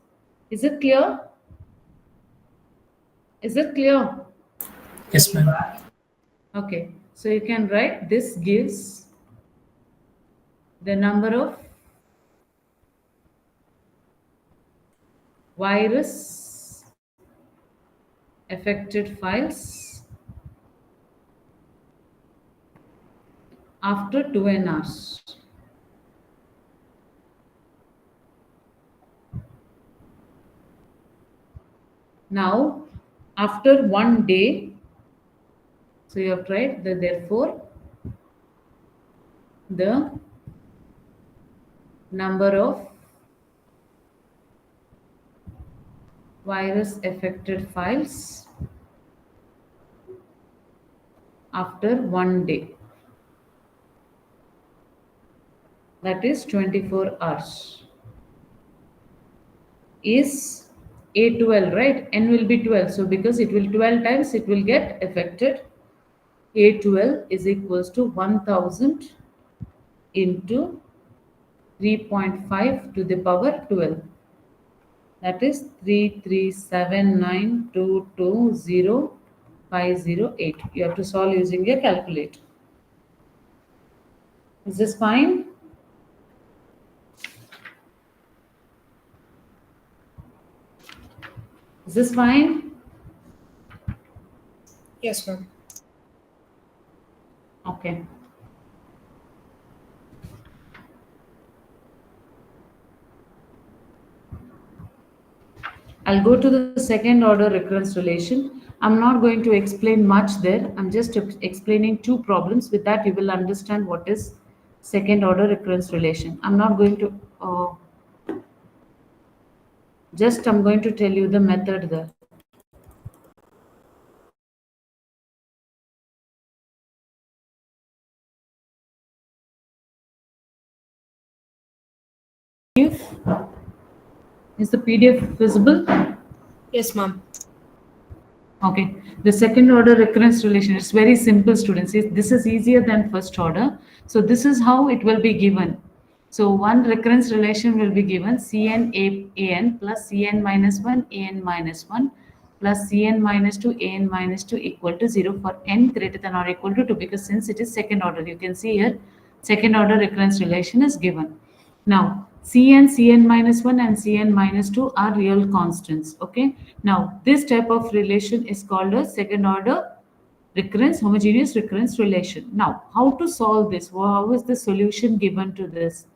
Is it clear? Is it clear? Yes, ma'am. Okay, so you can write this gives the number of virus affected files after 2 hours. Now, after 1 day, so you have tried the therefore the number of virus affected files after 1 day, that is 24 hours, is A12, right? N will be 12. So because it will 12 times, it will get affected. A12 is equals to 1000 into 3.5 to the power 12. That is 3379220,508. You have to solve using a calculator. Is this fine? Is this fine? Yes, ma'am. Okay. I'll go to the second order recurrence relation. I'm not going to explain much there. I'm just explaining two problems. With that, you will understand what is second order recurrence relation. I'm not going to, I'm going to tell you the method there. Is the PDF visible? Yes, ma'am. Okay, the second order recurrence relation is very simple, students. This is easier than first order. So this is how it will be given. So one recurrence relation will be given Cn an plus Cn minus 1 an minus 1 plus Cn minus 2 an minus 2 equal to 0 for n greater than or equal to 2, because since it is second order, you can see here second order recurrence relation is given. Now, Cn minus 1 and Cn minus 2 are real constants. Okay. Now, this type of relation is called a second order recurrence, homogeneous recurrence relation. Now, how to solve this? Well, how is the solution given to this?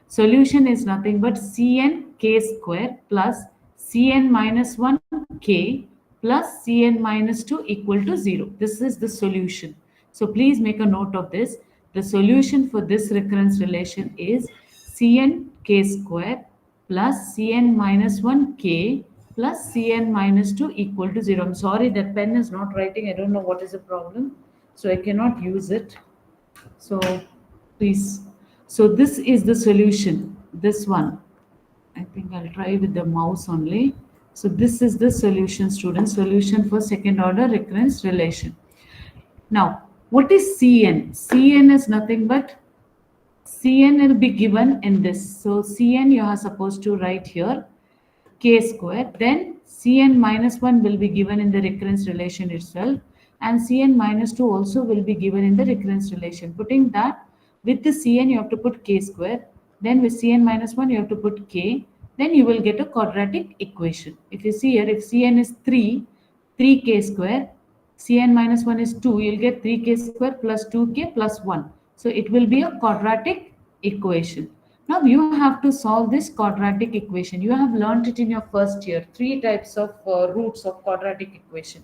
Solution is nothing but Cn k square plus Cn minus 1 k plus Cn minus 2 equal to 0. This is the solution. So please make a note of this. The solution for this recurrence relation is Cn k square plus Cn minus 1 k plus Cn minus 2 equal to 0. I'm sorry, that pen is not writing. I don't know what is the problem. So I cannot use it. So please. So this is the solution. This one. I think I'll try with the mouse only. So this is the solution, students. Solution for second order recurrence relation. Now, what is Cn? Cn is nothing but Cn will be given in this. So Cn you are supposed to write here k square. Then Cn minus 1 will be given in the recurrence relation itself, and Cn minus 2 also will be given in the recurrence relation. Putting that with the Cn you have to put k square. Then with Cn minus 1 you have to put k. Then you will get a quadratic equation. If you see here, if Cn is 3, 3k square, Cn minus 1 is 2, you'll get 3k square plus 2k plus 1. So it will be a quadratic equation. Now you have to solve this quadratic equation. You have learned it in your first year. Three types of roots of quadratic equation.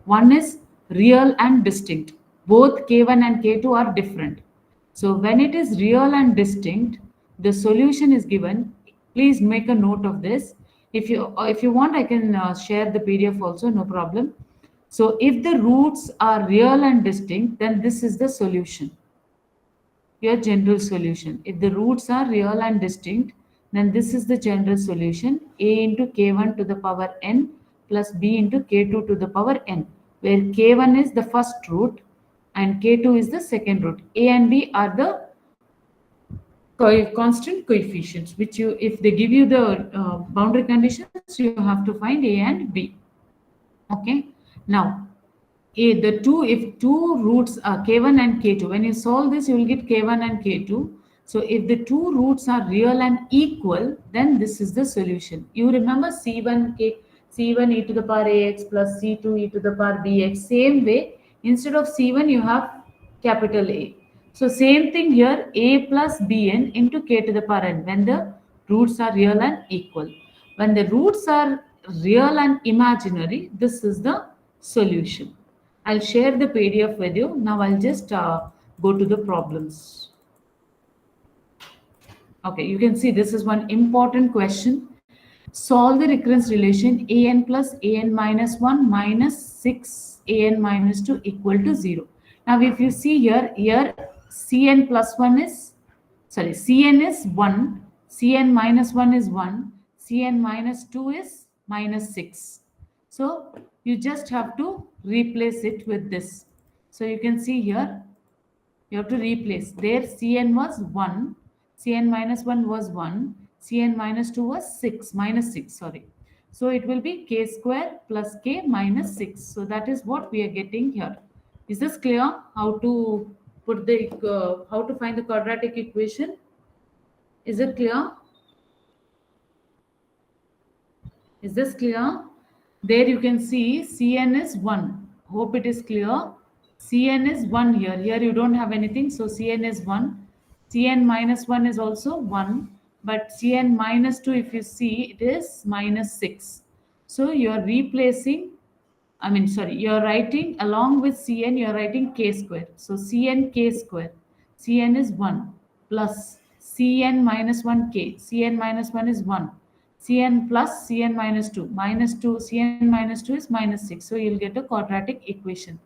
One is real and distinct. Both k1 and k2 are different. So when it is real and distinct, the solution is given. Please make a note of this. If you want, I can share the PDF also, no problem. So if the roots are real and distinct, then this is the solution, your general solution. If the roots are real and distinct, then this is the general solution, a into k1 to the power n plus b into k2 to the power n, where k1 is the first root and k2 is the second root. A and b are the constant coefficients, which you, if they give you the boundary conditions, you have to find a and b. Okay. Now, if two roots are k1 and k2, when you solve this, you will get k1 and k2. So if the two roots are real and equal, then this is the solution. You remember c1 e to the power ax plus c2 e to the power bx. Same way, instead of c1, you have capital A. So same thing here, a plus bn into k to the power n, when the roots are real and equal. When the roots are real and imaginary, this is the solution. I'll share the PDF with you. Now I'll just go to the problems. Okay, you can see this is one important question. Solve the recurrence relation an plus an minus 1 minus 6 an minus 2 equal to 0. Now if you see here cn plus 1 is, sorry, cn is 1, cn minus 1 is 1, cn minus 2 is minus 6. So you just have to replace it with this. So you can see here, you have to replace. There Cn was 1, Cn minus 1 was 1, Cn minus 2 was 6, minus 6, sorry. So it will be k square plus k minus 6. So that is what we are getting here. Is this clear? How to put the, how to find the quadratic equation? Is it clear? Is this clear? There you can see Cn is 1. Hope it is clear. Cn is 1 here. Here you don't have anything. So Cn is 1. Cn minus 1 is also 1. But Cn minus 2, if you see, it is minus 6. So you are replacing, you're writing along with Cn, you're writing k square. So Cn k square. Cn is 1 plus Cn minus 1 k. Cn minus 1 is 1. Cn plus Cn minus 2. Minus 2, Cn minus 2 is minus 6. So you'll get a quadratic equation.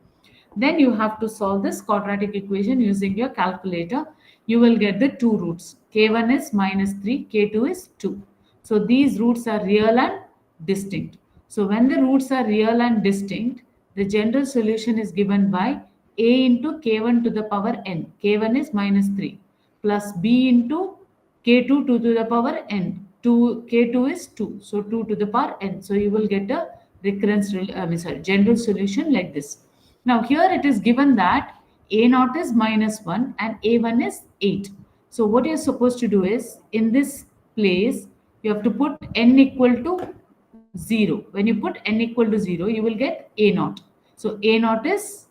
Then you have to solve this quadratic equation using your calculator. You will get the two roots. K1 is minus 3, K2 is 2. So these roots are real and distinct. So when the roots are real and distinct, the general solution is given by a into k1 to the power n. k1 is minus 3 plus b into k2 to the power n. 2, k2 is 2. So 2 to the power n. So you will get a general solution like this. Now here it is given that a naught is minus 1 and a1 is 8. So what you're supposed to do is, in this place, you have to put n equal to 0. When you put n equal to 0, you will get a naught. So a naught is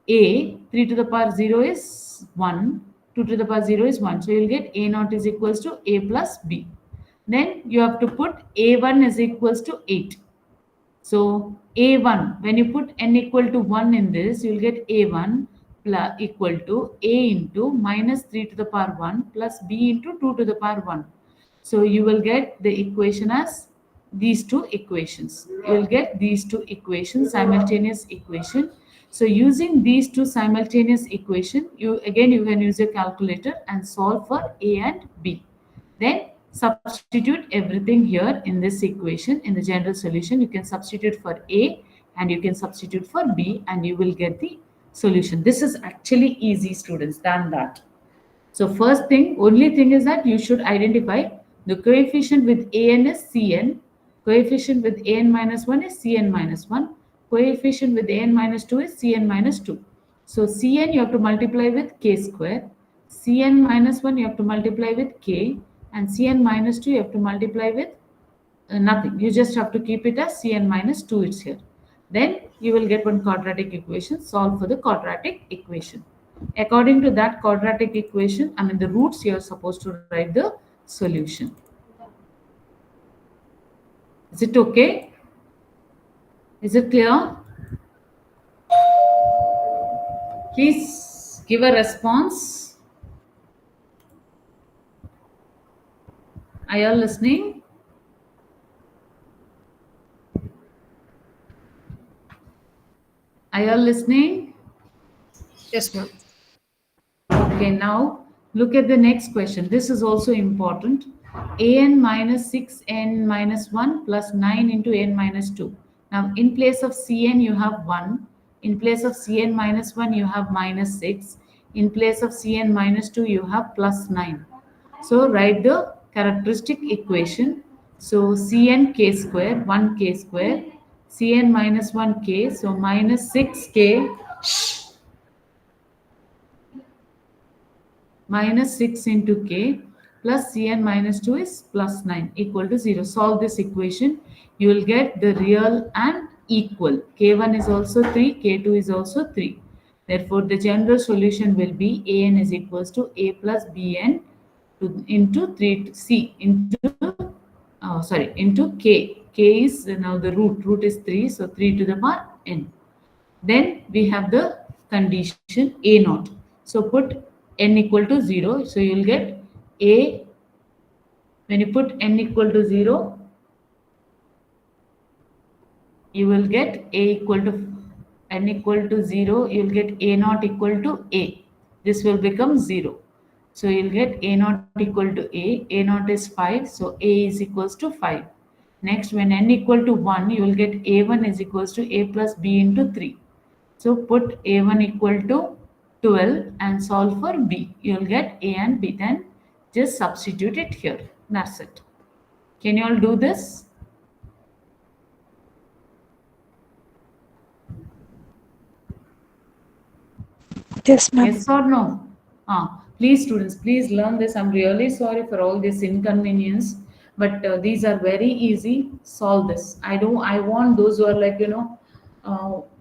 a, 3 to the power 0 is 1, 2 to the power 0 is 1. So you'll get a naught is equals to a plus b. Then you have to put a1 is equals to 8. So a1, when you put n equal to 1 in this, you'll get a1 plus equal to a into minus 3 to the power 1 plus b into 2 to the power 1. So you will get the equation as these two equations. You will get these two equations, simultaneous equation. So using these two simultaneous equation, you can use a calculator and solve for a and b. Then substitute everything here in this equation. In the general solution, you can substitute for a and you can substitute for b and you will get the solution. This is actually easy, students, than that. So first thing, only thing is that you should identify the coefficient with an is cn, coefficient with an minus 1 is cn minus 1, coefficient with an minus 2 is cn minus 2. So cn you have to multiply with k square, cn minus 1 you have to multiply with k, and cn minus 2 you have to multiply with nothing. You just have to keep it as cn minus 2, it's here. Then you will get one quadratic equation, solve for the quadratic equation. According to that quadratic equation, the roots, you are supposed to write the solution. Is it okay? Is it clear? Please give a response. Are you all listening? Are you all listening? Yes, ma'am. Okay, now look at the next question. This is also important. An minus 6n minus 1 plus 9 into n minus 2. Now, in place of cn, you have 1. In place of cn minus 1, you have minus 6. In place of cn minus 2, you have plus 9. So, write the characteristic equation. So, cn k square, 1k square, cn minus 1k, so minus 6k minus 6 into k plus cn minus 2 is plus 9 equal to 0. Solve this equation. You will get the real and equal. K1 is also 3, K2 is also 3. Therefore, the general solution will be an is equals to a plus bn into 3 to c into k. K is now the root. Root is 3, so 3 to the power n. Then we have the condition a naught. So put n equal to 0. So you will get a, when you put n equal to 0, you will get a equal to n equal to 0, you will get a naught equal to a. This will become 0. So you'll get a naught equal to a naught is 5, so a is equals to 5. Next, when n equal to 1, you will get a1 is equals to a plus b into 3. So put a1 equal to 12 and solve for b. You will get a and b. Then just substitute it here. That's it. Can you all do this? Yes, ma'am. Yes or no? Please, students, please learn this. I'm really sorry for all this inconvenience, but these are very easy. Solve this. I want those who are like,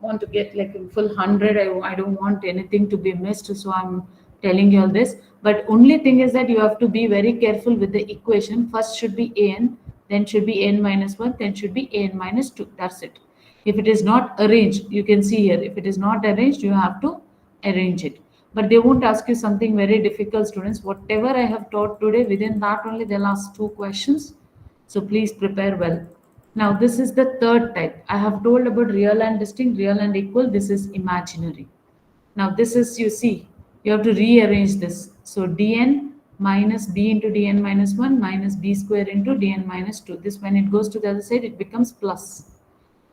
want to get like a full 100. I don't want anything to be missed. So I'm telling you all this. But only thing is that you have to be very careful with the equation. First should be an, then should be n minus 1, then should be an minus 2. That's it. If it is not arranged, you can see here. If it is not arranged, you have to arrange it. But they won't ask you something very difficult, students. Whatever I have taught today, within that only they'll ask 2 questions. So please prepare well. Now this is the third type. I have told about real and distinct, real and equal. This is imaginary. Now this is, you see, you have to rearrange this. So dn minus b into dn minus 1 minus b square into dn minus 2. This, when it goes to the other side, it becomes plus.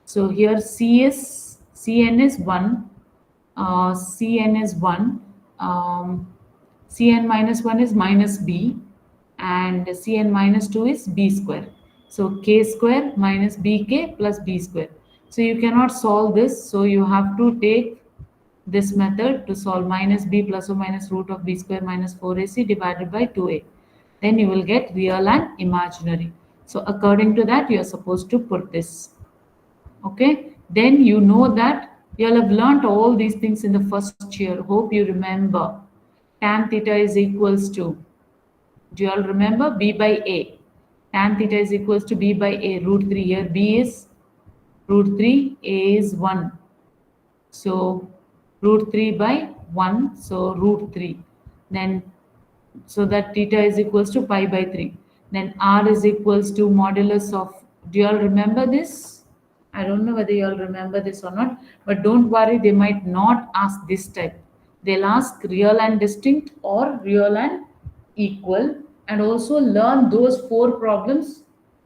So here Cn is 1, Cn is 1, Cn minus 1 is minus b, and Cn minus 2 is b square. So k square minus bk plus b square. So you cannot solve this, so you have to take this method to solve minus b plus or minus root of b square minus 4ac divided by 2a. Then you will get real and imaginary. So according to that, you are supposed to put this. Okay, then you know that you all have learnt all these things in the first year. Hope you remember. Tan theta is equals to, do you all remember? B by A. Tan theta is equals to B by A, root 3. Here B is root 3, A is 1. So root 3 by 1, so root 3. Then, so that theta is equals to pi by 3. Then R is equals to modulus of, do you all remember this? I don't know whether you all remember this or not, but don't worry, they might not ask this type. They'll ask real and distinct or real and equal, and also learn those 4 problems.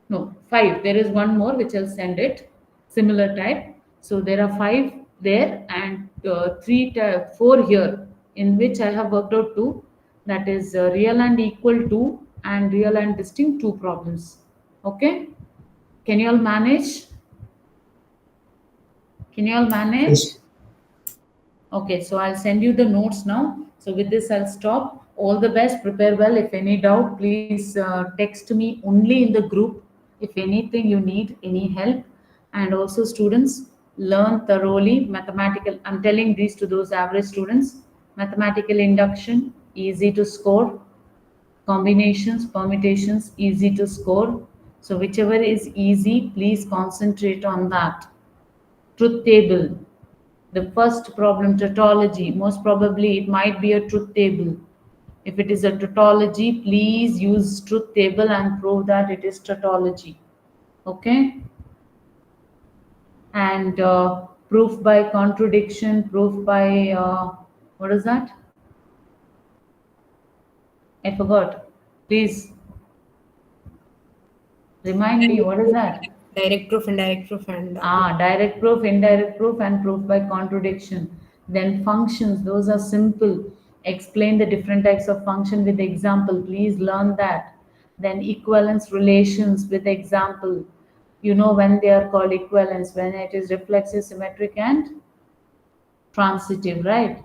No, 5. There is one more which I'll send it, similar type. So there are 5 there and 4 here, in which I have worked out 2. That is real and equal 2 and real and distinct 2 problems. Okay? Can you all manage? Can you all manage? Yes. Okay, so I'll send you the notes now. So with this, I'll stop. All the best. Prepare well. If any doubt, please text me only in the group. If anything you need, any help. And also students, learn thoroughly mathematical. I'm telling these to those average students. Mathematical induction, easy to score. Combinations, permutations, easy to score. So whichever is easy, please concentrate on that. Truth table. The first problem, tautology, most probably it might be a truth table. If it is a tautology, please use truth table and prove that it is tautology. Okay? And proof by contradiction, proof by, what is that? I forgot. Please remind me, what is that? Direct proof, indirect proof, and Direct proof, indirect proof, and proof by contradiction. Then functions, those are simple. Explain the different types of function with example. Please learn that. Then equivalence relations with example. You know when they are called equivalence, when it is reflexive, symmetric, and transitive, right?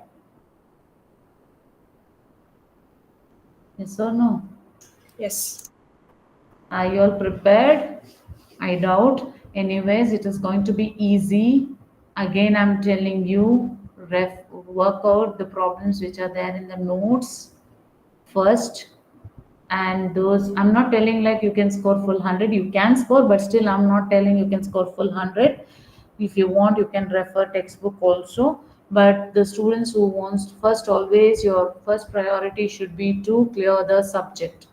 Yes or no? yes. Are you all prepared? I doubt. Anyways, it is going to be easy. Again, I'm telling you, work out the problems which are there in the notes first. And those, I'm not telling like you can score full 100. You can score, but still I'm not telling you can score full 100. If you want, you can refer textbook also. But the students who wants, first, always your first priority should be to clear the subject.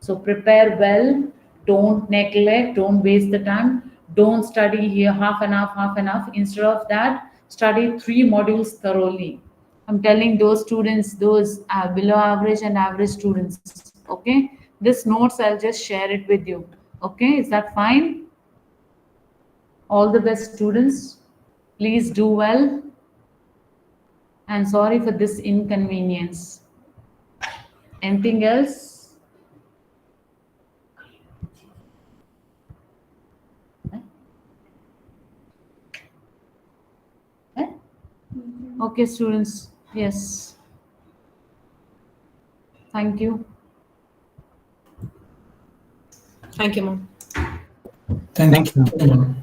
So prepare well, don't neglect, don't waste the time, don't study here half and half. Instead of that, study 3 modules thoroughly. I'm telling those students, those below average and average students. Okay, this notes I'll just share it with you. Okay, is that fine? All the best, students. Please do well. And sorry for this inconvenience. Anything else? Okay, students. Yes. Thank you. Thank you, ma'am. Thank you, ma'am.